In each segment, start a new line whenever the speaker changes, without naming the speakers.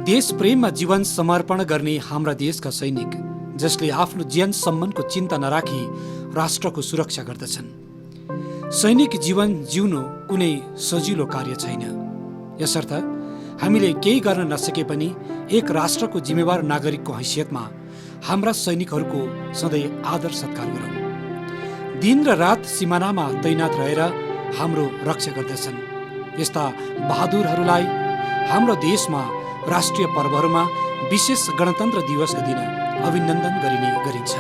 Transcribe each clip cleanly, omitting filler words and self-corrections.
देश प्रेममा जीवन समर्पण गर्ने हाम्रा देशका सैनिक जसले आफ्नो ज्यान सम्मानको चिन्ता नराखी राष्ट्रको सुरक्षा गर्दछन्। सैनिक जीवन जिउनु कुनै सजिलो कार्य छैन। यसर्थ हामीले केही गर्न नसके पनि एक राष्ट्रको जिम्मेवार नागरिकको हैसियतमा हाम्रा सैनिकहरूको सधैँ आदर सत्कार गरौँ। दिन र रात सिमानामा तैनात रहेर हाम्रो रक्षा गर्दछन्। यस्ता बहादुरहरूलाई हाम्रो देशमा राष्ट्रिय पर्वहरूमा विशेष गणतन्त्र दिवसका दिन अभिनन्दन गरिन्छ।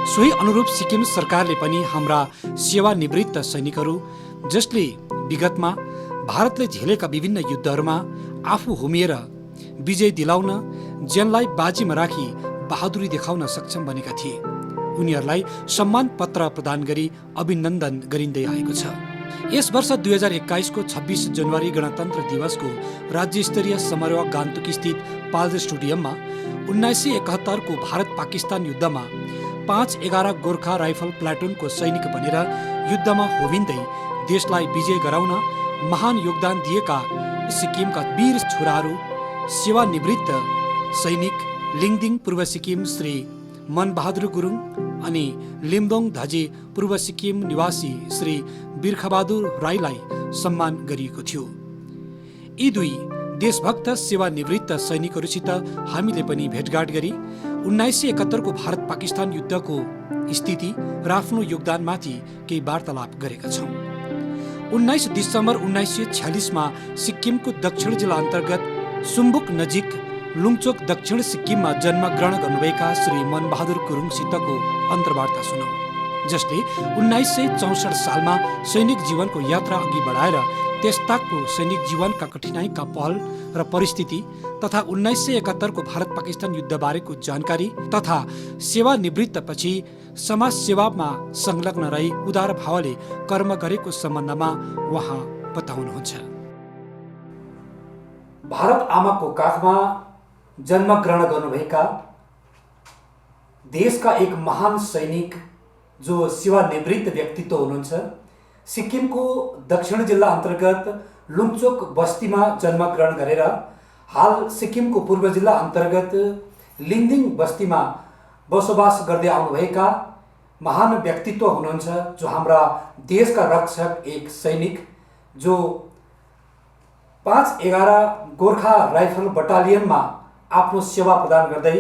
सोही अनुरूप सिक्किम सरकारले पनि हाम्रा सेवानिवृत्त सैनिकहरू जसले विगतमा भारतले झेलेका विभिन्न युद्धहरूमा आफू होमिएर विजय दिलाउन ज्यानलाई बाजीमा राखी बहादुरी देखाउन सक्षम बनेका थिए, उनीहरूलाई सम्मान पत्र प्रदान गरी अभिनन्दन गरिँदै आएको छ। यस वर्ष 2021 को 26 जनवरी गणतन्त्र दिवसको राज्य स्तरीय समारोह गान्तोक स्थित पाल्जर स्टेडियममा 1971 को भारत पाकिस्तान युद्धमा 511 गोर्खा राइफल प्लाटुनको सैनिक बनेर युद्धमा होमिँदै देशलाई विजय गराउन महान योगदान दिएका सिक्किमका वीर छोराहरू सेवानिवृत्त सैनिक लिङदिङ पूर्व सिक्किम श्री मनबहादुर गुरुङ अनि लिम्दोङ धजे पूर्व सिक्किम निवासी श्री बिर्खबहादुर राईलाई सम्मान गरिएको थियो। यी दुई देशभक्त सेवानिवृत्त सैनिकहरूसित हामीले पनि भेटघाट गरी 1971 को भारत पाकिस्तान युद्धको स्थिति र आफ्नो योगदानमाथि केही वार्तालाप गरेका छौँ। 19 दिसम्बर 1946 मा सिक्किमको दक्षिण जिल्ला अन्तर्गत सुम्बुक नजिक लुङचोक दक्षिण सिक्किममा जन्म ग्रहण गर्नुभएका श्री मनबहादुर गुरुङसितको अन्तर्वार्ता सुनौ, जसले 1964 सालमा सैनिक जीवनको यात्रा अघि बढाएर त्यसताकको सैनिक जीवनका कठिनाइका पहल र परिस्थिति तथा 1971 को भारत पाकिस्तान युद्धबारेको जानकारी तथा सेवानिवृत्तपछि समाज सेवामा संलग्न रही उदार भावले कर्म गरेको सम्बन्धमा उहाँ बताउनुहुन्छ। भारत आमाको काखमा जन्म ग्रहण गर्नुभएका देशका एक महान सैनिक जो सेवानिवृत्त व्यक्तित्व हुनुहुन्छ। सिक्किमको दक्षिण जिल्ला अन्तर्गत लुङचोक बस्तीमा जन्म ग्रहण गरेर हाल सिक्किमको पूर्व जिल्ला अन्तर्गत लिङदिङ बस्तीमा बसोबास गर्दै आउनुभएका महान व्यक्तित्व हुनुहुन्छ, जो हाम्रा देशका रक्षक एक सैनिक जो 511 गोर्खा राइफल बटालियनमा आफ्नो सेवा प्रदान गर्दै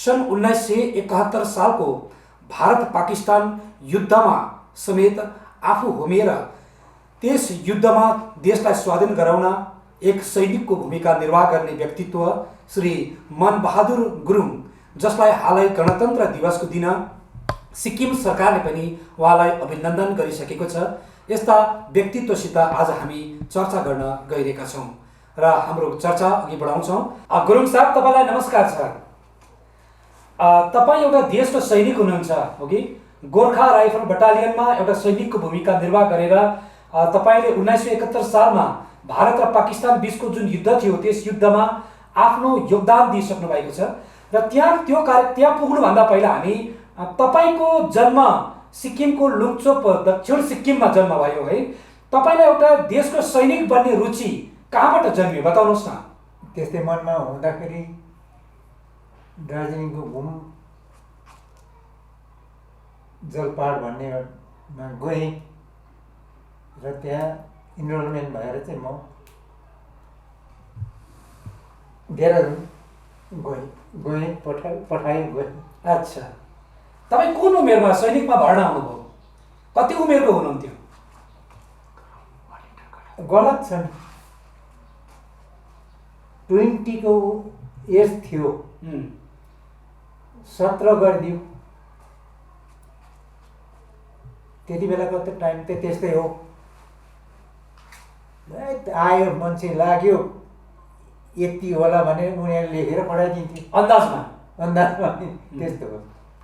सन् 1971 सालको भारत पाकिस्तान युद्धमा समेत आफू होमिएर त्यस युद्धमा देशलाई स्वाधीन गराउन एक सैनिकको भूमिका निर्वाह गर्ने व्यक्तित्व श्री मनबहादुर गुरुङ, जसलाई हालै गणतन्त्र दिवसको दिन सिक्किम सरकारले पनि उहाँलाई अभिनन्दन गरिसकेको छ। यस्ता व्यक्तित्वसित आज हामी चर्चा गर्न गइरहेका छौँ र हाम्रो चर्चा अघि बढाउँछौँ। गुरुङ साहब, तपाईँलाई नमस्कार छ। तपाईँ एउटा देशको सैनिक हुनुहुन्छ, हो कि? गोर्खा राइफल बटालियनमा एउटा सैनिकको भूमिका निर्वाह गरेर तपाईँले 1971 सालमा भारत र पाकिस्तान बीचको जुन युद्ध थियो त्यस युद्धमा आफ्नो योगदान दिइसक्नु भएको छ र त्यहाँ पुग्नुभन्दा पहिला हामी तपाईँको जन्म सिक्किमको लुङचोक दक्षिण सिक्किममा जन्म भयो है। तपाईँलाई एउटा देशको सैनिक बन्ने रुचि कहाँबाट जन्मियो, बताउनुहोस् न।
त्यस्तै मनमा हुँदाखेरि दार्जिलिङको घुम जलपाहाड भन्नेमा गएँ र त्यहाँ इनरोलमेन्ट भएर चाहिँ म देहरादुन गएँ।
अच्छा, तपाईँ कुन उमेरमा सैनिकमा भर्ना हुनुभयो? कति उमेरको हुनुहुन्थ्यो?
गलत छ नि, 20 को एज थियो, 17 गरिदियो। त्यति बेलाको त टाइम त त्यस्तै हो। आयो मान्छे लाग्यो यति होला भने उनीहरूले लेखेर पठाइदिन्थे
अन्दाजमा
त्यस्तो हो।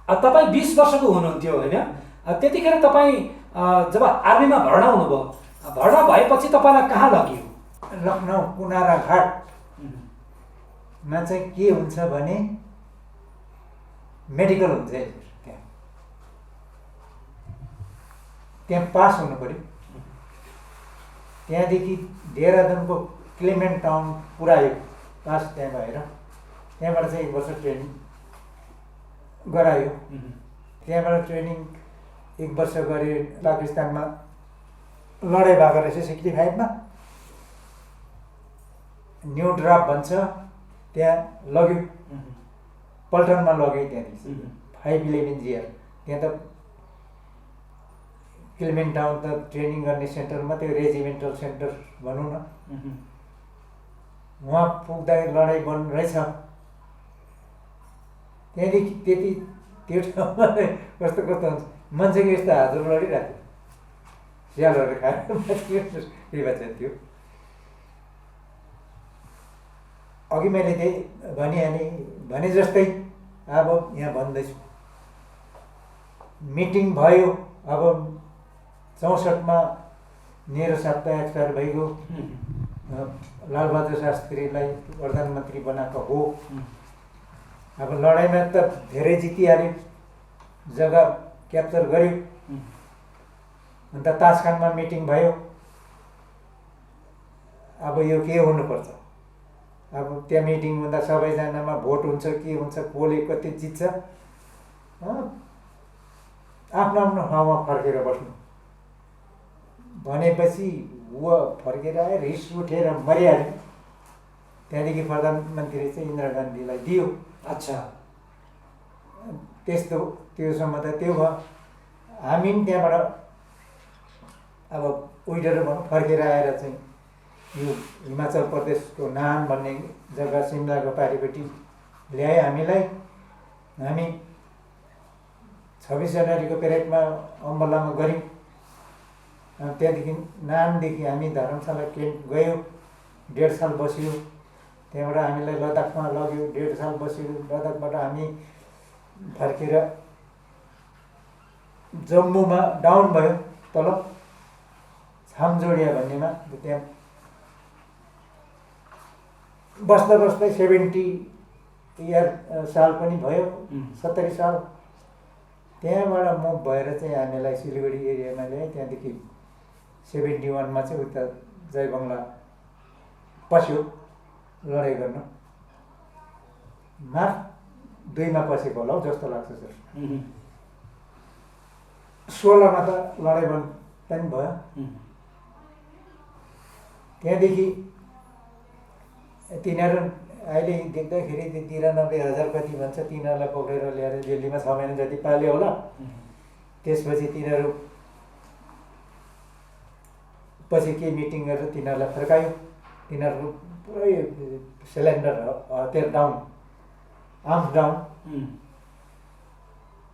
तपाईँ 20 वर्षको हुनुहुन्थ्यो होइन? त्यतिखेर तपाईँ जब आर्मीमा भर्ना हुनुभयो, भर्ना भएपछि तपाईँलाई कहाँ लगियो?
लखनऊ कुनारा घाटमा चाहिँ के हुन्छ भने मेडिकल हुन्छ त्यहाँ पास हुनु पर्यो। त्यहाँदेखि देहरादुनको क्लेमेन्ट टाउन पुऱ्यायो पास त्यहाँ भएर त्यहाँबाट चाहिँ 1 वर्ष ट्रेनिङ गरायो। त्यहाँबाट ट्रेनिङ 1 वर्ष गरे। पाकिस्तानमा लडाइँ भएको रहेछ 65मा। न्यू ड्राप भन्छ, त्यहाँ लग्यो, पल्टनमा लग्यो। त्यहाँदेखि 511 GR त्यहाँ त किल्मेन टाउन त ट्रेनिङ गर्ने सेन्टरमा त्यो रेजिमेन्टल सेन्टर भनौँ न। उहाँ पुग्दा लडाइँ बन्द रहेछ। त्यहाँदेखि त्यो ठाउँमा कस्तो हुन्छ, मान्छेको यस्तो हातहरू लडिरहेको थियो, स्यालहरू खाएर त्यही भएछ थियो। अघि मैले त्यही भनिहालेँ, भने जस्तै अब यहाँ भन्दैछु। मिटिङ भयो। अब 64मा नेहरू साहब त एक्सपायर भइगयो। लालबहादुर शास्त्रीलाई प्रधानमन्त्री बनाएको हो। अब लडाइँमा त धेरै जितिहाल्यो, जग्गा क्याप्चर गर्यो। अन्त तासखानमा मिटिङ भयो। अब यो के हुनुपर्छ? अब त्यहाँ मिटिङ हुँदा सबैजनामा भोट हुन्छ, के हुन्छ, कसले कति जित्छ, आफ्नो आफ्नो ठाउँमा फर्केर बस्नु भनेपछि ऊ फर्केर आयो, रिस उठेर मरिहाल्यो। त्यहाँदेखि प्रधानमन्त्री चाहिँ इन्दिरा गान्धीलाई दियो।
अच्छा,
त्यस्तो त्योसम्म त त्यो भयो। हामी पनि त्यहाँबाट अब उइडेर भनौँ फर्केर आएर चाहिँ यो हिमाचल प्रदेशको नान भन्ने जग्गा सिमलाको पारिपट्टि ल्यायो हामीलाई। हामी 26 जनवरीको पेरेडमा अम्बलामा गऱ्यौँ। त्यहाँदेखि नानदेखि हामी धर्मशाला क्याम्प गयो, 1.5 साल बस्यो। त्यहाँबाट हामीलाई लद्दाखमा लग्यो, 1.5 साल बस्यो। लद्दाखबाट हामी फर्केर जम्मूमा डाउन भयो, तल छामजोडिया भन्नेमा। त्यहाँ बस्दा बस्दै 70 साल पनि भयो, 70 साल। त्यहाँबाट मुभ भएर चाहिँ हामीलाई सिलगढी एरियामा ल्याए। त्यहाँदेखि 71मा चाहिँ उता जयबङ्गला पस्यो लडाइँ गर्न। मार्च 2मा पसेको होला हौ जस्तो लाग्छ सर। 16मा त लडाइँ बन्द पनि भयो। त्यहाँदेखि तिनीहरू अहिले देख्दाखेरि 93,000 कति भन्छ, तिनीहरूलाई पक्रेर ल्याएर दिल्लीमा 6 महिना जति पाल्यो होला। त्यसपछि तिनीहरू पछि के मिटिङ गरेर तिनीहरूलाई फर्कायो। तिनीहरूको पुरै सिलिन्डर हतियार डाउन, आर्म्स डाउन।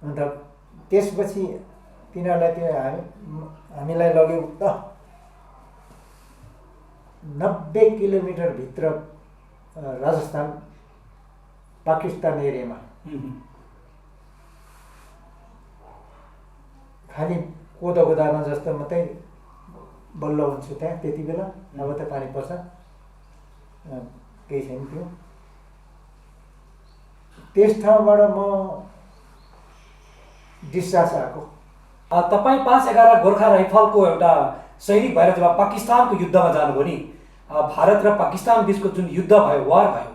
अन्त त्यसपछि तिनीहरूलाई त्यो हामीलाई लग्यो त 90 किलोमिटर भित्र राजस्थान पाकिस्तान एरियामा। खालि कोदोको दाना जस्तो मात्रै बल्ल हुन्छ त्यहाँ त्यति बेला। अब त पानी पर्छ, केही छैन थियो। त्यस ठाउँबाट म डिस्चार्ज आएको।
तपाईँ 511 गोर्खा राइफलको एउटा सैनिक भएर जब पाकिस्तानको युद्धमा जानुभयो नि, भारत र पाकिस्तान बिचको जुन युद्ध भयो, वार भयो,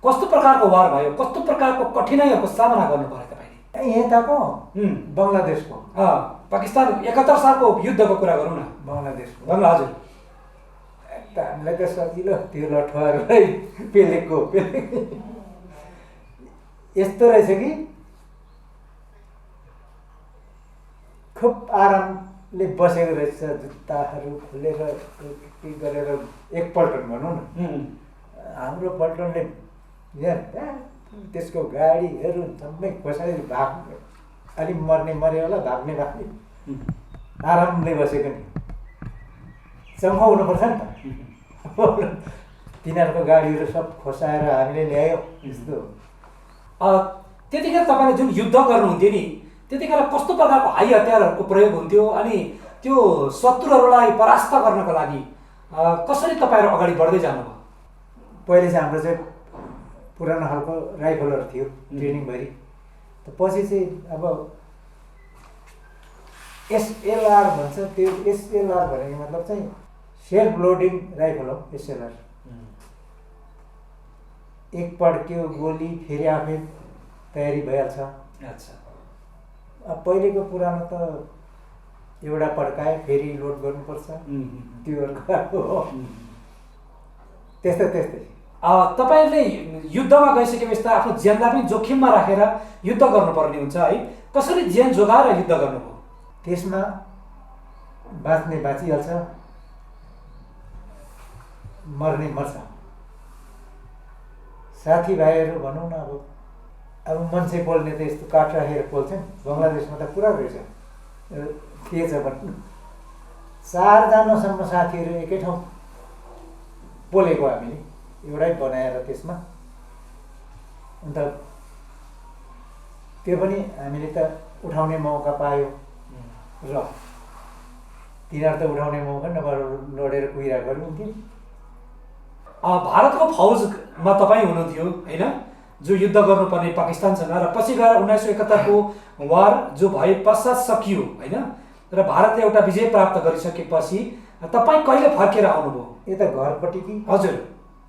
कस्तो प्रकारको वार भयो, कस्तो प्रकारको कठिनाइहरूको सामना गर्नु पर्यो तपाईँले?
यताको बङ्गलादेशको
पाकिस्तान 71 सालको युद्धको कुरा गरौँ न।
बङ्गलादेशको
हजुर,
हामीलाई त सजिलो त्यो लठुवाहरूलाई पेलेको यस्तो रहेछ कि खुब आरामले बसेको रहेछ। जुत्ताहरू खोलेर के गरेर एक पल्टन भनौँ न। हाम्रो पल्टनले यहाँ त्यसको गाडीहरू सबै कसैले भाग अलिक मर्ने मऱ्यो होला, भाग्ने आरामले बसेको नि। चङ्खो हुनुपर्छ नि त। तिनीहरूको गाडीहरू सब खोसाएर हामीले ल्यायो। यस्तो
त्यतिखेर तपाईँले जुन युद्ध गर्नुहुन्थ्यो नि, त्यतिखेर कस्तो प्रकारको हाई हतियारहरूको प्रयोग हुन्थ्यो अनि त्यो शत्रुहरूलाई परास्त गर्नको लागि कसरी तपाईँहरू अगाडि बढ्दै जानुभयो?
पहिले चाहिँ हाम्रो चाहिँ पुरानो खालको राइफलहरू थियो ट्रेनिङभरि। पछि चाहिँ अब SLR भन्छ। त्यो SLR भनेको मतलब चाहिँ सेल्फ लोडिङ राइफल हो। SLR एक पड्क्यो गोली फेरि आफै तयारी भइहाल्छ।
अच्छा।
अब पहिलेको पुरानो त एउटा पड्काए फेरि लोड गर्नुपर्छ, त्यो अर्को हो। त्यस्तै
तपाईँले युद्धमा गइसकेपछि त आफ्नो ज्यानलाई पनि जोखिममा राखेर युद्ध गर्नुपर्ने हुन्छ है, कसरी ज्यान जोगाएर युद्ध गर्नुभयो?
त्यसमा बाँच्ने बाँचिहाल्छ, मर्ने मर्छ। साथीभाइहरू भनौँ न, अब मान्छे बोल्ने त यस्तो काठ राखेर बोल्छन्। बङ्गलादेशमा त पुरा रहेछ के छ भन्नु, 4जनासम्म साथीहरू एकै ठाउँ बोलेको हामीले, एउटै बनाएर त्यसमा। अन्त त्यो पनि हामीले त उठाउने मौका पायो र तिनीहरू त उठाउने मौका नभएर लडेर कुहिरा गर्नुहुन्थ्यो।
भारतको फौजमा तपाईँ हुनुहुन्थ्यो होइन, जो युद्ध गर्नुपर्ने पाकिस्तानसँग, र पछि गएर 1971को वार जो भए पश्चात सकियो होइन, र भारतले एउटा विजय प्राप्त गरिसकेपछि तपाईँ कहिले फर्केर आउनुभयो?
यता घरपट्टि कि?
हजुर।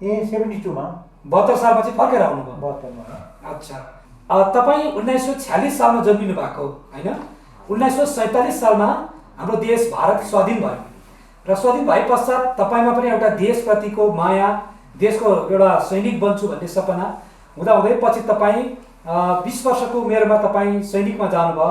72 मा।
72 सालपछि फर्केर आउनुभयो?
72 मा।
अच्छा। तपाईँ 1946 सालमा जन्मिनु भएको होइन। 1947 सालमा हाम्रो देश भारत स्वाधीन भयो, र स्वाधीन भए पश्चात तपाईँमा पनि एउटा देशप्रतिको माया, देशको एउटा सैनिक बन्छु भन्ने सपना हुँदाहुँदै पछि तपाईँ 20 वर्षको उमेरमा तपाईँ सैनिकमा जानुभयो।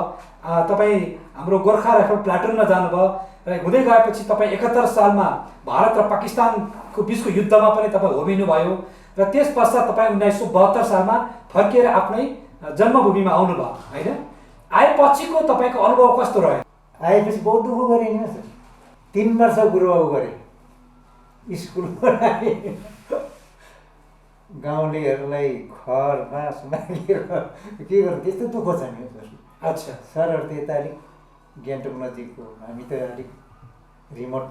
तपाईँ हाम्रो गोर्खा राइफल प्लाटुनमा जानुभयो, र हुँदै गएपछि तपाईँ 71 सालमा भारत र पाकिस्तानको बिचको युद्धमा पनि तपाईँ होमिनुभयो, र त्यस पश्चात तपाईँ 1972 सालमा फर्किएर आफ्नै जन्मभूमिमा आउनुभयो होइन। आएपछिको तपाईँको अनुभव कस्तो रह्यो?
आएपछि बहुत दुःख गरेँ नि सर। 3 वर्ष गुरुबाउ गरेँ, स्कुल बनाएँ, गाउँलेहरूलाई घर बाँस मागेर के गर्नु, त्यस्तो दुःख छ नि सर।
अच्छा।
सरहरू त यता अलिक गान्तोक नजिकको, हामी त अलिक रिमोट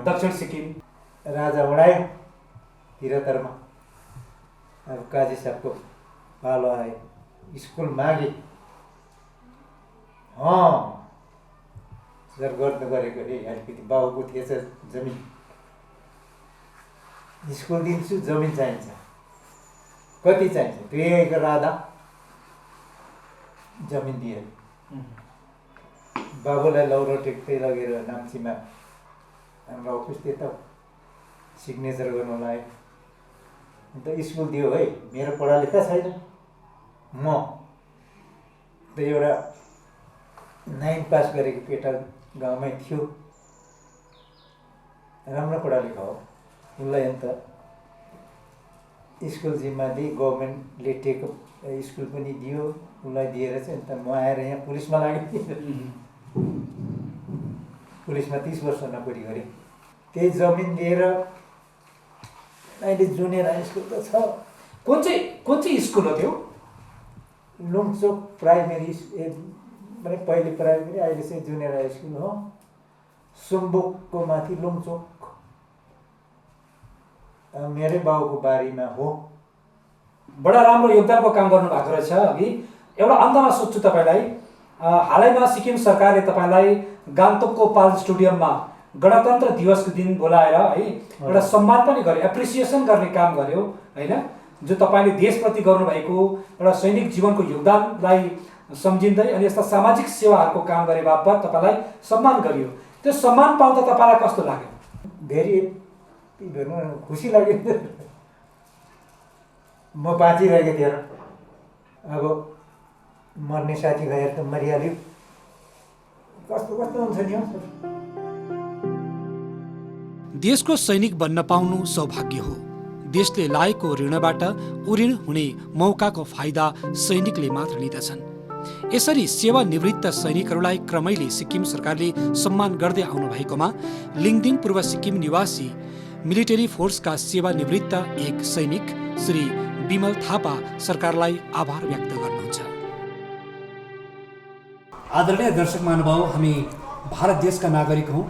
दक्षिण सिक्किम।
राजा उडायो 73 मा। अब काजी साहबको पालो आयो, स्कुल मागे, सर गर्नु गरेको अरे अलिकति बाबुको थिएछ जमिन, स्कुल दिन्छु, जमिन चाहिन्छ, कति चाहिन्छ? 2 एकर आधा जमिन दिए। बाबुलाई लौरो टेक्दै लगेर नाम्चीमा हाम्रो अफिस त्यता सिग्नेचर गर्नु लाग्यो। अन्त स्कुल दियो है, मेरो पढालेखा छैन, म त एउटा 9 पास गरेको केटा गाउँमै थियो, राम्रो पढालेखा हो, उसलाई अन्त स्कुल जिम्मा दिए, गभर्मेन्टले टेको स्कुल पनि दियो, उसलाई दिएर चाहिँ अन्त म आएर यहाँ पुलिसमा लागेँ। पुलिसमा 30 वर्ष नोकरी गरेँ। त्यही जमिन दिएर अहिले जुनियर हाई स्कुल त छ।
कुन चाहिँ स्कुल हो त्यो?
लुङचोक प्राइमेरी, माने पहिले प्राइमेरी, अहिले चाहिँ जुनियर हाई स्कुल हो। सुम्बुकको माथि लुङचोक, मेरै बाउको बारीमा हो।
बडा राम्रो योगदानको काम गर्नु भएको रहेछ। अघि एउटा अन्तमा सोध्छु तपाईँलाई, हालैमा सिक्किम सरकारले तपाईँलाई गान्तोकको पाल स्टेडियममा गणतन्त्र दिवसको दिन बोलाएर है एउटा सम्मान पनि गर्यो, एप्रिसिएसन गर्ने काम गर्यो होइन, जो तपाईँले देशप्रति गर्नुभएको एउटा सैनिक जीवनको योगदानलाई सम्झिँदै अनि यस्ता सामाजिक सेवाहरूको काम गरे बापत तपाईँलाई सम्मान गरियो। त्यो सम्मान पाउँदा तपाईँलाई कस्तो लाग्यो?
धेरै खुसी लाग्यो। म बाँचिरहेको थिएँ, अब मर्ने साथीभाइहरू त मरिहाल्यो, कस्तो हुन्छ नि।
देशको सैनिक बन्न पाउनु सौभाग्य हो। देशले लाएको ऋणबाट उऋण हुने मौकाको फाइदा सैनिकले मात्र लिँदछन्। यसरी सेवानिवृत्त सैनिकहरूलाई क्रमैले सिक्किम सरकारले सम्मान गर्दै आउनु भएकोमा लिङदिङ पूर्व सिक्किम निवासी मिलिटरी फोर्सका सेवानिवृत्त एक सैनिक श्री विमल थापा सरकारलाई आभार व्यक्त गर्नुहुन्छ। आदरणीय दर्शक महानुभाव, हामी भारत देशका नागरिक हौँ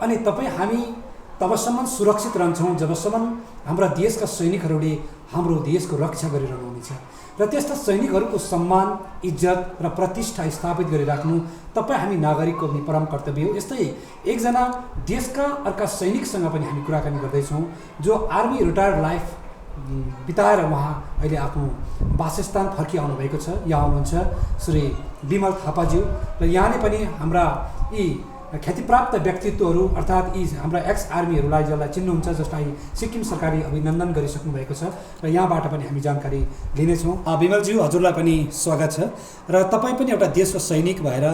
अनि हामी तबसम्म सुरक्षित रहन्छौँ जबसम्म हाम्रा देशका सैनिकहरूले हाम्रो देशको रक्षा गरिरहनुहुनेछ, र त्यस्ता सैनिकहरूको सम्मान, इज्जत र प्रतिष्ठा स्थापित गरिराख्नु हामी नागरिकको पनि परम कर्तव्य हो। यस्तै एकजना देशका अर्का सैनिकसँग पनि हामी कुराकानी गर्दैछौँ, जो आर्मी रिटायर्ड लाइफ बिताएर उहाँ अहिले आफ्नो वासस्थान फर्किआउनु भएको छ। यहाँ हुनुहुन्छ श्री विमल थापाज्यू र यहाँले पनि हाम्रा यी ख्यातिप्राप्त व्यक्तित्वहरू अर्थात् यी हाम्रा एक्स आर्मीहरूलाई जसलाई चिन्नुहुन्छ, जसलाई सिक्किम सरकारले अभिनन्दन गरिसक्नु भएको छ र यहाँबाट पनि हामी जानकारी लिनेछौँ। विमलज्यू, हजुरलाई पनि स्वागत छ र तपाईँ पनि एउटा देशको सैनिक भएर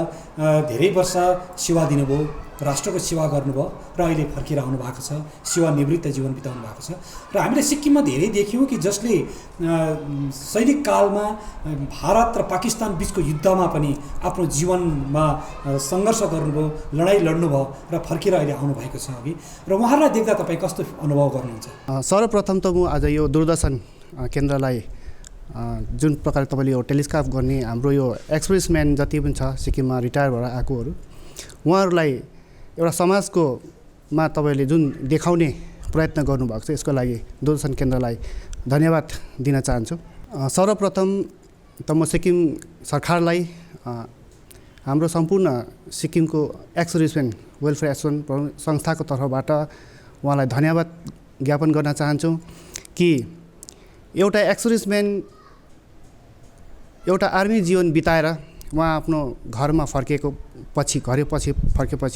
धेरै वर्ष सेवा दिनुभयो, राष्ट्रको सेवा गर्नुभयो र अहिले फर्केर आउनु भएको छ, सेवानिवृत्त जीवन बिताउनु भएको छ र हामीले सिक्किममा धेरै देख्यौँ कि जसले सैनिक कालमा भारत र पाकिस्तान बिचको युद्धमा पनि आफ्नो जीवनमा सङ्घर्ष गर्नुभयो, लडाइँ लड्नुभयो र फर्केर अहिले आउनुभएको छ अघि, र उहाँहरूलाई देख्दा तपाईँ कस्तो अनुभव गर्नुहुन्छ?
सर्वप्रथम त म आज यो दूरदर्शन केन्द्रलाई जुन प्रकारले तपाईँले यो टेलिस्कोप गर्ने हाम्रो यो एक्सप्रेसम्यान जति पनि छ सिक्किममा रिटायर भएर आएकोहरू, उहाँहरूलाई एउटा समाजको तपाईँले जुन देखाउने प्रयत्न गर्नुभएको छ, यसको लागि दूरदर्शन केन्द्रलाई धन्यवाद दिन चाहन्छु। सर्वप्रथम त म सिक्किम सरकारलाई हाम्रो सम्पूर्ण सिक्किमको एक्स सर्भिसम्यान वेलफेयर एसोसिएसन संस्थाको तर्फबाट उहाँलाई धन्यवाद ज्ञापन गर्न चाहन्छु कि एउटा एक्स सर्भिसम्यान एउटा आर्मी जीवन बिताएर उहाँ आफ्नो घरमा फर्केपछि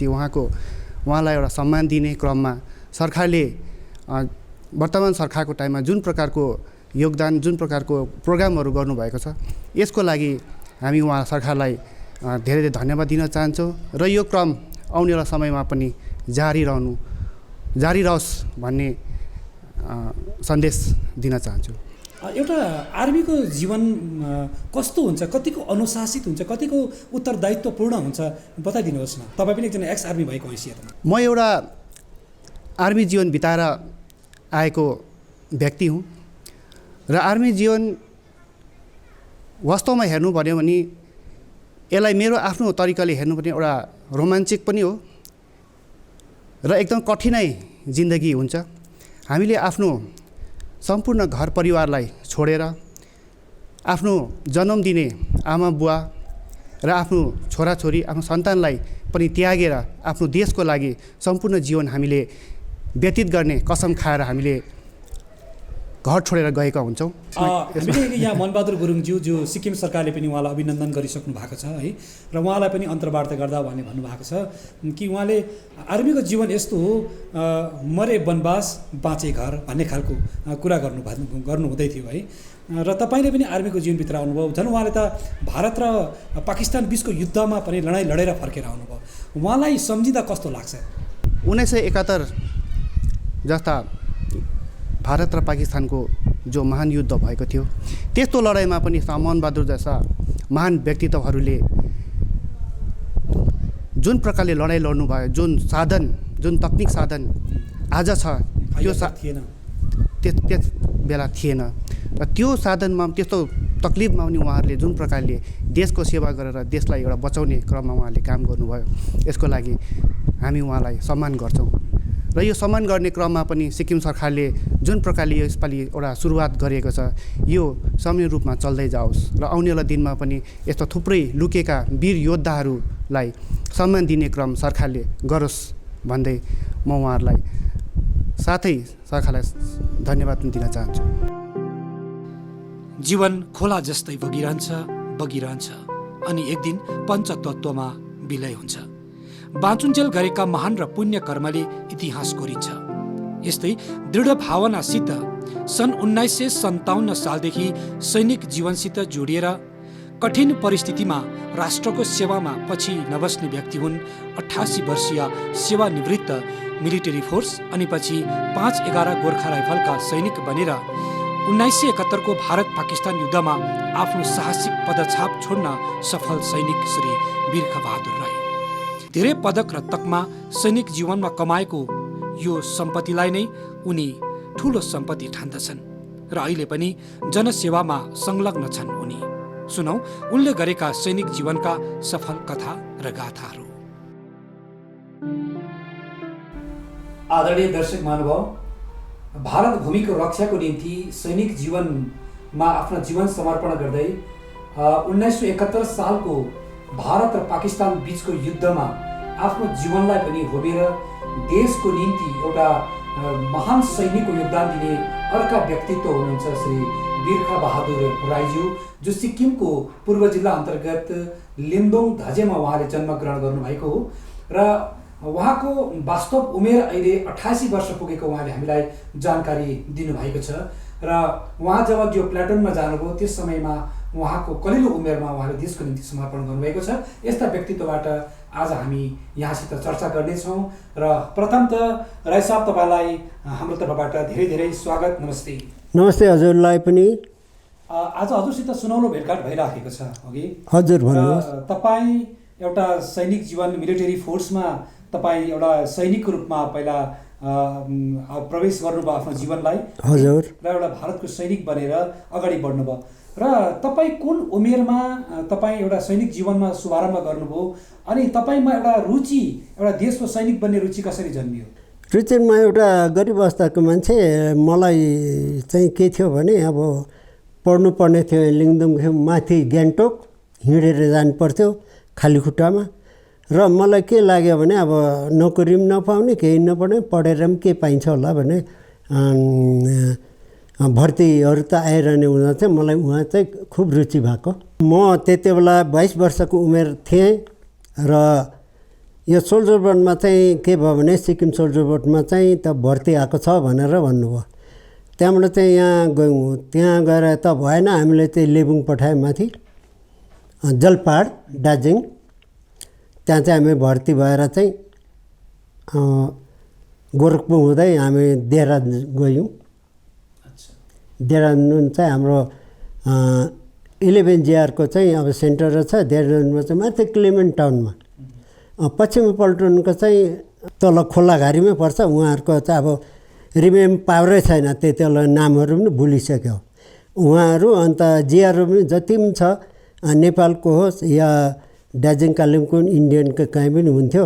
उहाँलाई एउटा सम्मान दिने क्रममा सरकारले वर्तमान सरकारको टाइममा जुन प्रकारको योगदान, जुन प्रकारको प्रोग्रामहरू गर्नुभएको छ, यसको लागि हामी उहाँ सरकारलाई धेरै धेरै धन्यवाद दिन चाहन्छौँ र यो क्रम आउनेवाला समयमा पनि जारी रहोस् भन्ने सन्देश दिन चाहन्छु।
एउटा आर्मीको जीवन कस्तो हुन्छ, कतिको अनुशासित हुन्छ, कतिको उत्तरदायित्वपूर्ण हुन्छ, बताइदिनुहोस् न। तपाईँ पनि एकजना एक्स आर्मी भएको हैसियतमा।
म एउटा आर्मी जीवन बिताएर आएको व्यक्ति हुँ र आर्मी जीवन वास्तवमा हेर्नु पर्यो भने यसलाई मेरो आफ्नो तरिकाले हेर्नु पर्ने एउटा रोमाञ्चक पनि हो र एकदम कठिनाइ जिन्दगी हुन्छ। हामीले आफ्नो सम्पूर्ण घर परिवारलाई छोडेर आफ्नो जन्म दिने आमा बुवा र आफ्नो छोराछोरी, आफ्नो सन्तानलाई पनि त्यागेर आफ्नो देशको लागि सम्पूर्ण जीवन हामीले व्यतीत गर्ने कसम खाएर हामीले घर छोडेर गएका हुन्छौँ।
हामीले यहाँ मनबहादुर गुरुङज्यू जो सिक्किम सरकारले पनि उहाँलाई अभिनन्दन गरिसक्नु भएको छ है, र उहाँलाई पनि अन्तर्वार्ता गर्दा उहाँले भन्नुभएको छ कि उहाँले आर्मीको जीवन यस्तो हो, मरे वनवास बाँचे घर भन्ने खालको कुरा गर्नुहुँदै थियो है। र तपाईँले पनि आर्मीको जीवनभित्र आउनुभयो, झन् उहाँले त भारत र पाकिस्तान बिचको युद्धमा पनि लडाइँ लडेर फर्केर आउनुभयो। उहाँलाई सम्झिँदा कस्तो लाग्छ?
1971 जस्ता भारत र पाकिस्तानको जो महान युद्ध भएको थियो, त्यस्तो लडाइँमा पनि मनबहादुर जस्ता महान व्यक्तित्वहरूले जुन प्रकारले लडाइँ लड्नु भयो, जुन तकनिक साधन आज छ त्यो त्यस बेला थिएन र त्यो साधनमा त्यस्तो तकलिफमा पनि उहाँहरूले जुन प्रकारले देशको सेवा गरेर देशलाई एउटा बचाउने क्रममा उहाँले काम गर्नुभयो, यसको लागि हामी उहाँलाई सम्मान गर्छौँ। र यो सम्मान गर्ने क्रममा पनि सिक्किम सरकारले जुन प्रकारले यसपालि एउटा सुरुवात गरेको छ, यो समय रूपमा चल्दै जाओस् र आउनेवाला दिनमा पनि यस्तो थुप्रै लुकेका वीर योद्धाहरूलाई सम्मान दिने क्रम सरकारले गरोस् भन्दै म उहाँहरूलाई साथै सरकारलाई धन्यवाद दिन चाहन्छु।
जीवन खोला जस्तै बगिरहन्छ अनि एक दिन पञ्चतत्त्वमा विलय हुन्छ। बाँचुन्जेल गरेका महान र पुण्य कर्मले इतिहास कोरिन्छ। यस्तै दृढ भावनासित सन् 1957 सालदेखि सैनिक जीवनसित जोडिएर कठिन परिस्थितिमा राष्ट्रको सेवामा पछि नबस्ने व्यक्ति हुन् 88 वर्षीय सेवानिवृत्त मिलिटरी फोर्स अनि पछि 511 गोर्खा राइफलका सैनिक बनेर 1971 को भारत पाकिस्तान युद्धमा आफ्नो साहसिक पदछाप छोड्न सफल सैनिक श्री बिर्ख बहादुर राई। धेरै पदक र तकमा सैनिक जीवनमा कमाएको यो सम्पत्तिलाई नै उनी ठूलो सम्पत्ति ठान्दछन् र अहिले पनि जनसेवामा संलग्न छन् उनी। सुनौ उनले गरेका सैनिक जीवनका सफल कथा र गाथाहरू। आदरणीय दर्शक महानुभाव, भारत भूमिको रक्षाको निम्ति सैनिक जीवनमा आफ्नो जीवन समर्पण गर्दै 1971 सालको भारत र पाकिस्तान बीचको युद्धमा आफ्नो जीवनलाई पनि होबेर देशको निम्ति एउटा महान सैनिकको योगदान दिने अर्का व्यक्तित्व हुनुहुन्छ श्री बिर्खा बहादुर राईज्यू, जो सिक्किमको पूर्व जिल्ला अन्तर्गत लिम्दोङ धजेमा उहाँले जन्मग्रहण गर्नुभएको हो र उहाँको वास्तव उमेर अहिले 88 वर्ष पुगेको उहाँले हामीलाई जानकारी दिनुभएको छ। र उहाँ जब यो प्लाटुनमा जानुभयो त्यस समयमा उहाँको कलिलो उमेरमा उहाँले देशको निम्ति समर्पण गर्नुभएको छ। यस्ता व्यक्तित्वबाट आज हामी यहाँसित चर्चा गर्नेछौँ र प्रथम त राई साहब तपाईँलाई हाम्रो तर्फबाट धेरै धेरै स्वागत। नमस्ते।
नमस्ते हजुरलाई पनि।
आज हजुरसित सुनौलो भेटघाट भइराखेको छ अघि।
हजुर भन्नुहोस्।
तपाईँ एउटा सैनिक जीवन मिलिटरी फोर्समा तपाईँ एउटा सैनिकको रूपमा पहिला प्रवेश गर्नुभयो आफ्नो जीवनलाई।
हजुर।
र एउटा भारतको सैनिक बनेर अगाडि बढ्नुभयो र तपाईँ कुन उमेरमा तपाईँ एउटा सैनिक जीवनमा शुभारम्भ गर्नुभयो अनि तपाईँमा एउटा रुचि, एउटा देशको सैनिक बन्ने रुचि कसरी जन्मियो?
रुचिमा एउटा गरिब अवस्थाको मान्छे, मलाई चाहिँ के थियो भने अब पढ्नु पर्ने थियो लिङदुङ माथि गान्तोक हिँडेर जानु पर्थ्यो खाली खुट्टामा। र मलाई के लाग्यो भने अब नोकरी पनि नपाउने, केही नपाउने, पढेर पनि के पाइन्छ होला भने भर्तीहरू त आइरहने हुँदा चाहिँ मलाई उहाँ चाहिँ खुब रुचि भएको। म त्यति बेला 22 वर्षको उमेर थिएँ र यो सोल्जर बोर्डमा चाहिँ के भयो भने सिक्किम सोल्जर बोर्डमा चाहिँ त भर्ती आएको छ भनेर भन्नुभयो। त्यहाँबाट चाहिँ यहाँ गयौँ। त्यहाँ गएर त भएन, हामीले चाहिँ लेबुङ पठायो माथि जलपाहाड दार्जिलिङ। त्यहाँ चाहिँ हामी भर्ती भएर चाहिँ गोरखपुर हुँदै हामी देहरादुन गयौँ। देहरादुन चाहिँ हाम्रो 11 जिआरको चाहिँ अब सेन्टर छ देहरादुनमा चाहिँ माथि क्लेमेन्ट टाउनमा। पश्चिमी पल्टनको चाहिँ तल खोलाघारीमै पर्छ। उहाँहरूको चाहिँ अब रिमेम पावरै छैन, त्यति बेला नामहरू पनि भुलिसक्यो उहाँहरू। अन्त जिआरहरू पनि जति पनि छ नेपालको होस् या दार्जिलिङ कालिम्पोङ इन्डियनको कहीँ पनि हुन्थ्यो।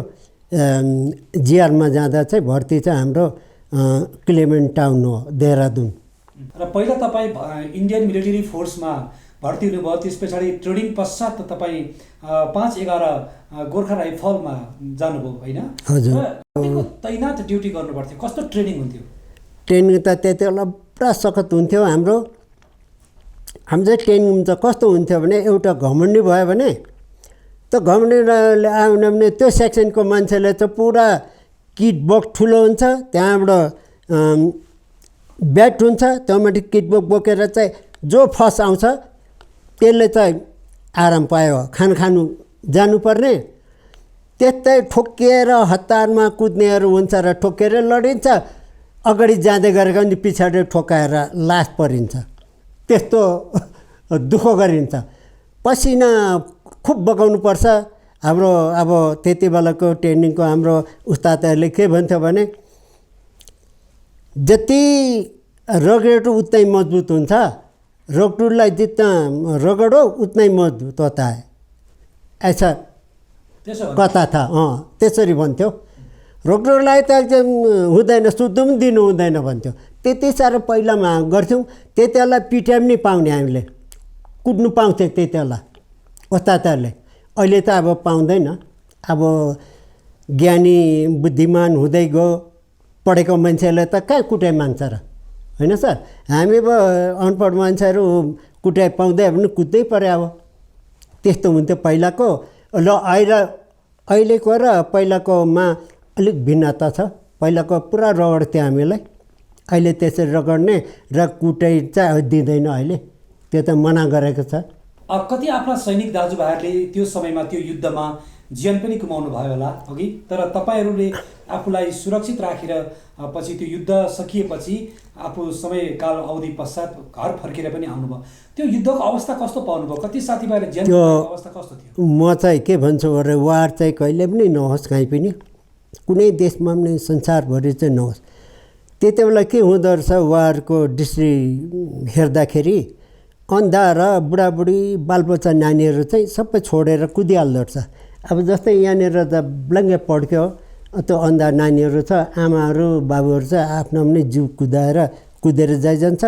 जिआरमा जाँदा चाहिँ भर्ती चाहिँ हाम्रो क्लेमेन्ट टाउन हो देहरादुन।
र पहिला तपाईँ इन्डियन मिलिटरी फोर्समा भर्ती हुनुभयो, त्यस पछाडि ट्रेनिङ पश्चात तपाईँ 5-11 गोर्खा राइफलमा जानुभयो होइन?
हजुर।
तैनात ड्युटी गर्नुपर्थ्यो, कस्तो ट्रेनिङ हुन्थ्यो?
ट्रेनिङ त त्यति बेला पुरा सखत हुन्थ्यो। हाम्रो चाहिँ ट्रेनिङ चाहिँ कस्तो हुन्थ्यो भने एउटा घमण्डी भयो भने त घमण्डीले आउने भने त्यो सेक्सनको मान्छेले चाहिँ पुरा किट बक्स ठुलो हुन्छ, त्यहाँबाट ब्याट हुन्छ, त्यहाँबाट किट बक्स बोकेर चाहिँ जो फर्स्ट आउँछ त्यसले चाहिँ आराम पायो, खानु जानुपर्ने। त्यस्तै ठोकिएर हतारमा कुद्नेहरू हुन्छ र ठोकेर लडिन्छ, अगाडि जाँदै गरेको पनि पछाडि ठोकाएर लास परिन्छ, त्यस्तो दुःख गरिन्छ। पसिना खुब बगाउनुपर्छ। हाम्रो अब त्यति बेलाको ट्रेनिङको हाम्रो उस्तादहरूले के भन्थ्यो भने जति रगडो उतनै मजबुत हुन्छ, रगडुलाई जितना रगडो उतनै मजबुत होता है, ऐसा कथा था। त्यसरी भन्थ्यो। रगडोलाई त एकदम हुँदैन, सुत्नु पनि दिनु हुँदैन भन्थ्यो। त्यति साह्रो पहिलामा गर्थ्यौँ। त्यति बेला पिठ्या पनि पाउने, हामीले कुद्नु पाउँथ्यो त्यति बेला उस्तादहरूले। अहिले त अब पाउँदैन। अब ज्ञानी बुद्धिमान हुँदै गयो, पढेको मान्छेले त कहाँ कुटाइ माग्छ र, होइन सर? हामी अब अनपढ मान्छेहरू कुटाइ पाउँदै पनि कुद्दै पऱ्यो। अब त्यस्तो हुन्थ्यो पहिलाको। ल अहिलेको र पहिलाकोमा अलिक भिन्नता छ। पहिलाको पुरा रगड्थ्यो हामीलाई, अहिले त्यसरी रगड्ने र कुटाइ चाहिँ दिँदैन अहिले, त्यो त मना गरेको छ।
कति आफ्ना सैनिक दाजुभाइहरूले त्यो समयमा त्यो युद्धमा ज्यान पनि गुमाउनु भयो होला अघि, तर तपाईँहरूले आफूलाई सुरक्षित राखेर पछि त्यो युद्ध सकिएपछि आफू समयकाल अवधि पश्चात घर फर्केर पनि आउनुभयो। त्यो युद्धको अवस्था कस्तो पाउनुभयो? कति साथीभाइले ज्यान गुमाउनुको अवस्था कस्तो थियो?
म चाहिँ के भन्छु अरे, वार चाहिँ कहिले पनि नहोस्, कहीँ पनि कुनै देशमा पनि संसारभरि चाहिँ नहोस्। त्यति बेला के हुँदो रहेछ, वारको दृष्टि हेर्दाखेरि अन्धा र बुढाबुढी बालबच्चा नानीहरू चाहिँ सबै छोडेर कुदिहाल्दो रहेछ। अब जस्तै यहाँनिर त ब्ल्याङ्के पड्क्यो, त्यो अन्धा नानीहरू छ, आमाहरू बाबुहरू चाहिँ आफ्नो पनि जिउ कुदेर जान्छ।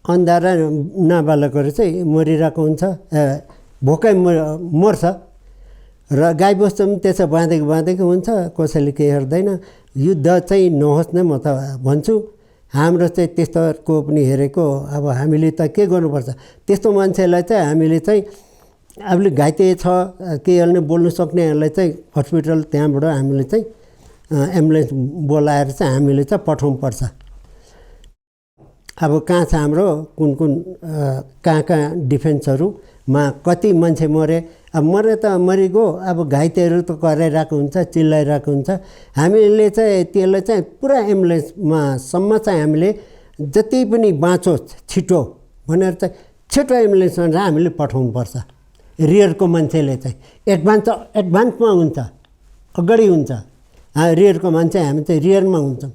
अन्धा र नाबालकहरू चाहिँ मरिरहेको हुन्छ, भोकै मर्छ। र गाईबस्तु पनि त्यसो बाँधेको हुन्छ, कसैले केही हेर्दैन। युद्ध चाहिँ नहोस् नै म त भन्छु। हाम्रो चाहिँ त्यस्तोहरूको पनि हेरेको अब हामीले त के गर्नुपर्छ त्यस्तो मान्छेलाई चाहिँ हामीले चाहिँ आफूले घाइते छ केहीहरूले बोल्नु सक्नेहरूलाई चाहिँ हस्पिटल त्यहाँबाट हामीले चाहिँ एम्बुलेन्स बोलाएर चाहिँ हामीले चाहिँ पठाउनुपर्छ। अब कहाँ छ हाम्रो कुन कुन कहाँ डिफेन्सहरूमा कति मान्छे मरे अब मरे त मरिगयो अब घाइतेहरू त कराइरहेको हुन्छ चिल्लाइरहेको हुन्छ। हामीले चाहिँ त्यसलाई चाहिँ पुरा एम्बुलेन्समा सम्म चाहिँ हामीले जति पनि बाँचोस् छिटो भनेर चाहिँ छिटो एम्बुलेन्समा हामीले पठाउनुपर्छ। रियरको मान्छेले चाहिँ एडभान्समा हुन्छ अगाडि हुन्छ रियरको मान्छे हामी चाहिँ रियरमा हुन्छौँ।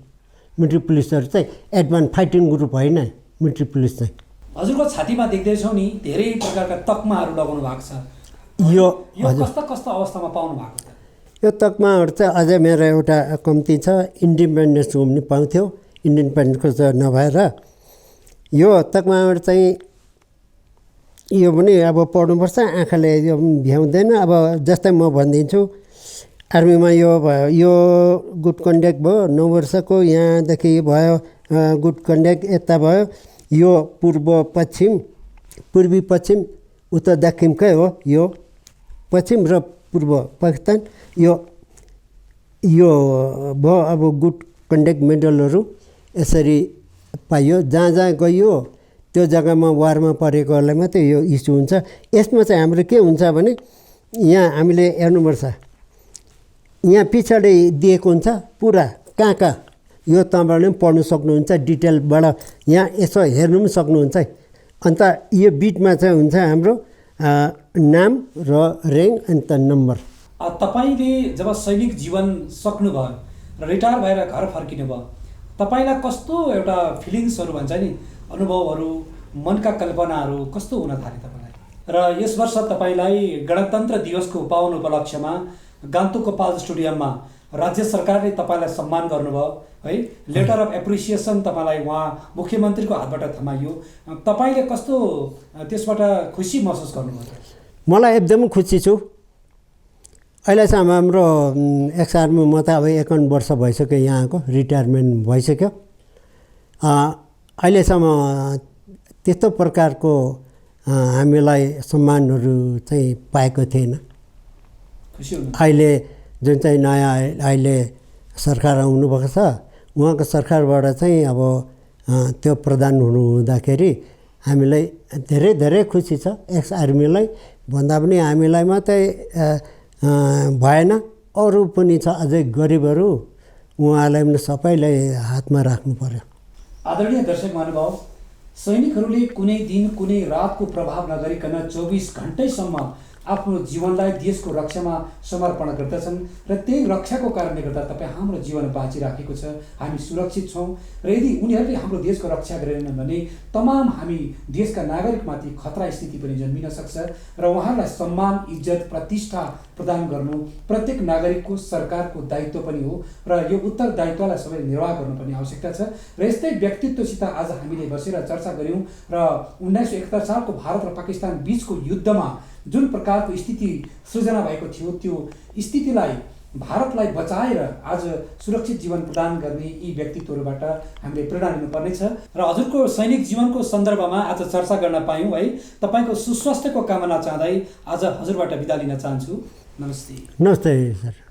मिलिट्री पुलिसहरू चाहिँ एडभान्स फाइटिङ ग्रुप होइन मिलिट्री पुलिस चाहिँ।
हजुरको छातीमा देख्दैछौँ नि धेरै प्रकारका तकमाहरू लगाउनु भएको छ,
यो
कस्ता कस्ता अवस्थामा पाउनु भएको छ?
यो तकमाहरू चाहिँ अझै मेरो एउटा कम्ती छ इन्डिपेन्डेन्सको पनि पाउँथ्यो इन्डिपेन्डेन्सको चाहिँ नभएर यो तकमाहरू चाहिँ यो पनि अब पढ्नुपर्छ आँखाले यो भ्याउँदैन। अब जस्तै म भनिदिन्छु आर्मीमा यो भयो यो गुड कन्डक्ट भयो 9 वर्षको यहाँदेखि भयो गुड कन्डक्ट यता भयो यो पूर्वी पश्चिम उत्तर दक्षिणकै हो यो पश्चिम र पूर्व पाकिस्तान यो भयो। अब गुड कन्डक्ट मेडलहरू यसरी पाइयो जहाँ जहाँ गइयो त्यो जग्गामा वारमा परेकोहरूलाई मात्रै यो इस्यु हुन्छ। यसमा चाहिँ हाम्रो के हुन्छ भने यहाँ हामीले हेर्नुपर्छ यहाँ पछाडि दिएको हुन्छ पुरा कहाँ यो तपाईँहरूले पनि पढ्नु सक्नुहुन्छ डिटेलबाट यहाँ यसो हेर्नु पनि सक्नुहुन्छ है। अन्त यो बिटमा चाहिँ हुन्छ हाम्रो नाम र र्याङ्क अन्त नम्बर।
तपाईँले जब सैनिक जीवन सक्नुभयो र रिटायर भएर घर फर्किनुभयो तपाईँलाई कस्तो एउटा फिलिङ्सहरू भन्छ नि अनुभवहरू मनका कल्पनाहरू कस्तो हुन थाले तपाईँलाई? र यस वर्ष तपाईँलाई गणतन्त्र दिवसको पावन उपलक्ष्यमा गान्तोकको पाल स्टेडियममा राज्य सरकारले तपाईँलाई सम्मान गर्नुभयो है, लेटर अफ एप्रिसिएसन तपाईँलाई उहाँ मुख्यमन्त्रीको हातबाट थमाइयो, तपाईँले कस्तो त्यसबाट खुसी महसुस गर्नुभयो?
मलाई एकदमै खुसी छु। अहिलेसम्म हाम्रो एक्स आर्मीमा त अब 51 वर्ष भइसक्यो यहाँको रिटायरमेन्ट भइसक्यो। अहिलेसम्म त्यस्तो प्रकारको हामीलाई सम्मानहरू चाहिँ पाएको थिएन। अहिले जुन चाहिँ नयाँ अहिले सरकार आउनुभएको छ उहाँको सरकारबाट चाहिँ अब त्यो प्रदान हुँदाखेरि हामीलाई धेरै धेरै खुसी छ। एक्स आर्मीलाई भन्दा पनि हामीलाई मात्रै भएन अरू पनि छ अझै गरिबहरू उहाँलाई पनि सबैलाई हातमा राख्नु पर्यो।
आदरणीय दर्शक महानुभाव, सैनिकहरूले कुनै दिन कुनै रातको प्रभाव नगरिकन 24 घन्टैसम्म आफ्नो जीवनलाई देशको रक्षामा समर्पण गर्दछन् र त्यही रक्षाको कारणले गर्दा तपाईँ हाम्रो जीवन बाँचिराखेको छ, हामी सुरक्षित छौँ। र यदि उनीहरूले हाम्रो देशको रक्षा गरेनन् भने तमाम हामी देशका नागरिकमाथि खतरा स्थिति पनि जन्मिन सक्छ र उहाँहरूलाई सम्मान इज्जत प्रतिष्ठा प्रदान गर्नु प्रत्येक नागरिकको सरकारको दायित्व पनि हो र यो उत्तरदायित्वलाई सबैले निर्वाह गर्नुपर्ने आवश्यकता छ। र यस्तै व्यक्तित्वसित आज हामीले बसेर चर्चा गऱ्यौँ र 1971 सालको भारत र पाकिस्तान बिचको युद्धमा जुन प्रकारको स्थिति सृजना भएको थियो त्यो स्थितिलाई भारतलाई बचाएर आज सुरक्षित जीवन प्रदान गर्ने यी व्यक्तित्वहरूबाट हामीले प्रेरणा लिनुपर्नेछ। र हजुरको सैनिक जीवनको सन्दर्भमा आज चर्चा गर्न पायौँ है। तपाईँको सुस्वास्थ्यको कामना चाहँदै आज हजुरबाट बिदा लिन चाहन्छु। नमस्ते।
नमस्ते सर।